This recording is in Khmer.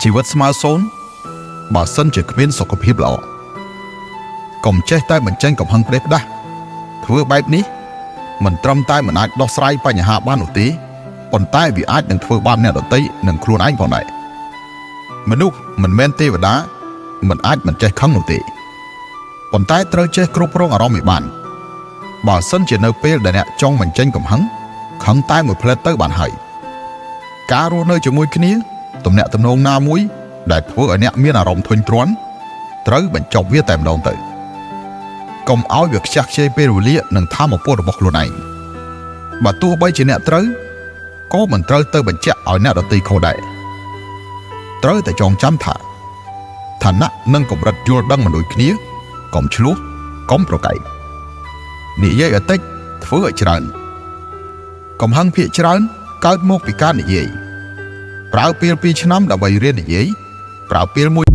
ជីវិតស្មើសូន្យបើសិនជាគ្មានសុខភាពល្អកុំចេះតែបញ្ចេញកំហឹងផ្ដេសផ្ដាស់ធ្វើបែបនេះមិនត្រឹមតែមិនអាចដោះស្រាយបញ្ហាបាននោះទេប៉ុន្តែវាអាចនឹងធ្វើបាបអ្នកដទៃនិងខ្លួនឯងផងដែរមនុស្សមិនមែនទេវតាមិនអាចមិនចេះខឹងនោះទេប៉ុន្តែត្រូវចេះគ្រប់គ្រងអារម្មណ៍ឲ្យបានបើសិនជានៅពេលដែលអ្នកចង់បញ្ចេញកំហឹងខឹងតែមួយផ្លែតទៅបានហើយការរស់នៅជាមួយគ្នាទំនាក់ទំនងណាមួយដែលធ្វើឲ្យអ្នកមានអារម្មណ៍ធុញទ្រាន់ត្រូវបញ្ចប់វាតែម្ដងទៅកុំឲ្យវាខ្ជះខ្ជាយពេលវេលានិងធម៌ពលរបស់ខ្លួនឯងបើទោះបីជាអ្នកត្រូវក៏មិនត្រូវទៅបញ្ជាក់ឲ្យអ្នកដទៃខុសដែរត្រូវតែចងចាំថាឋានៈនិងកម្រិតយល់ដឹងមនុស្សគ្នាកុំឆ្លោះកុំប្រកែកនិយាយឲ្យតិចធ្វើឲ្យច្រើនកំហឹងភាគច្រើនកើតមកពីការនិយាយប្រើពេល2ឆ្នាំដើម្បីរៀននិយាយប្រើពេល1